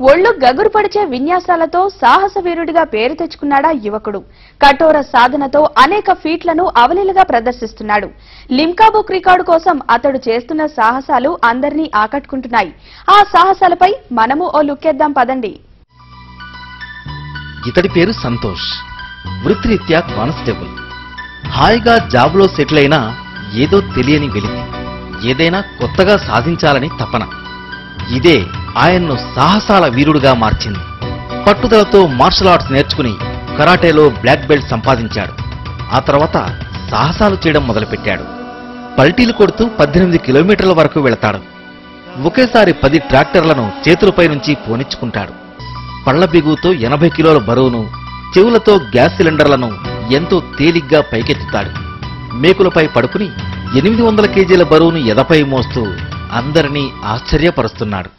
ఒళ్ళు గగురు పడిచే విన్యాసాలతో సాహస వీరుడిగా పేరు తెచ్చుకున్నాడా యువకుడు. కఠోర సాధనతో అనేక ఫీట్లను అవలీలగా ప్రదర్శిస్తున్నాడు. లిమ్కా బుక్ రికార్డు కోసం అతడు చేస్తున్న సాహసాలు అందరినీ ఆకట్టుకుంటున్నాయి. ఆ సాహసాలపై మనము ఓ లుక్కేద్దాం పదండి. ఇతడి పేరు సంతోష్. వృత్తిరీత్యా కానిస్టేబుల్. హాయిగా జాబ్లో సెటిల్ అయినా ఏదో తెలియని వెలితి, ఏదైనా కొత్తగా సాధించాలని తపన. ఇదే ఆయన్ను సాహసాల వీరుడుగా మార్చింది. పట్టుదలతో మార్షల్ ఆర్ట్స్ నేర్చుకుని కరాటేలో బ్లాక్ బెల్ట్ సంపాదించాడు. ఆ తర్వాత సాహసాలు చేయడం మొదలుపెట్టాడు. పల్టీలు కొడుతూ 18 కిలోమీటర్ల వరకు వెళతాడు. ఒకేసారి 10 ట్రాక్టర్లను చేతులపై నుంచి పోనిచ్చుకుంటాడు. పళ్ల బిగుతో 80 కిలోల బరువును, చెవులతో గ్యాస్ సిలిండర్లను ఎంతో తేలిగ్గా పైకెత్తుతాడు. మేకులపై పడుకుని 800 కేజీల బరువును ఎదపై మోస్తూ అందరినీ ఆశ్చర్యపరుస్తున్నాడు.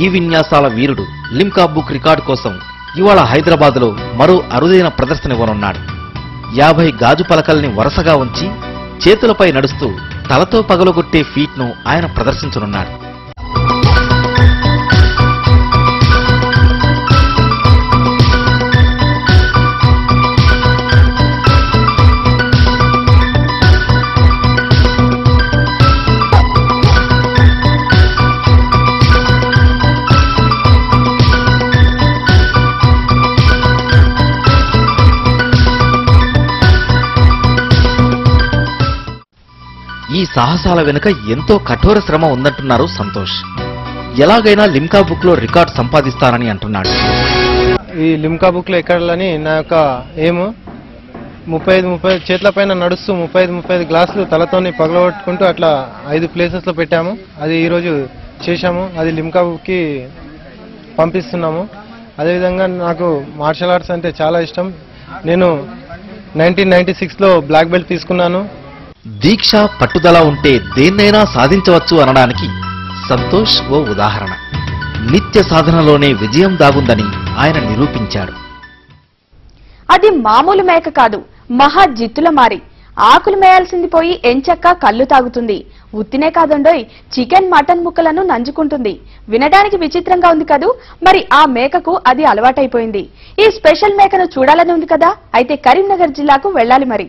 ఈ విన్యాసాల వీరుడు లిమ్కా బుక్ రికార్డు కోసం ఇవాళ హైదరాబాద్లో మరో అరుదైన ప్రదర్శన ఇవ్వనున్నాడు. 50 గాజు పలకల్ని వరుసగా ఉంచి చేతులపై నడుస్తూ తలతో పగలగొట్టే ఫీట్ను ఆయన ప్రదర్శించనున్నాడు. ఈ సాహసాల వెనుక ఎంతో కఠోర శ్రమ ఉందంటున్నారు సంతోష్. ఎలాగైనా లిమ్కా బుక్ లో రికార్డు సంపాదిస్తానని అంటున్నాడు. ఈ లిమ్కా బుక్ లో ఎక్కడాలని నా యొక్క ఏము 35 చేతుల పైన నడుస్తూ 35 గ్లాసులు తలతోని పగలగొట్టుకుంటూ అట్లా 5 ప్లేసెస్ లో పెట్టాము. అది ఈరోజు చేశాము. అది లిమ్కా బుక్ కి పంపిస్తున్నాము. అదేవిధంగా నాకు మార్షల్ ఆర్ట్స్ అంటే చాలా ఇష్టం. నేను 1996లో బ్లాక్ బెల్ట్ తీసుకున్నాను. దీక్ష, పట్టుదల ఉంటే దేన్నైనా సాధించవచ్చు అనడానికి సంతోష్ ఓ ఉదాహరణ. నిత్య సాధనలోనే విజయం దాగుందని ఆయన నిరూపించాడు. అది మామూలు మేక కాదు, మహా జిత్తుల మారి. ఆకులు మేయాల్సింది పోయి ఎంచక్క కళ్ళు తాగుతుంది. ఉత్తినే కాదండోయ్, చికెన్, మటన్ ముక్కలను నంజుకుంటుంది. వినడానికి విచిత్రంగా ఉంది కదూ. మరి ఆ మేకకు అది అలవాటైపోయింది. ఈ స్పెషల్ మేకను చూడాలని ఉంది కదా. అయితే కరీంనగర్ జిల్లాకు వెళ్ళాలి మరి.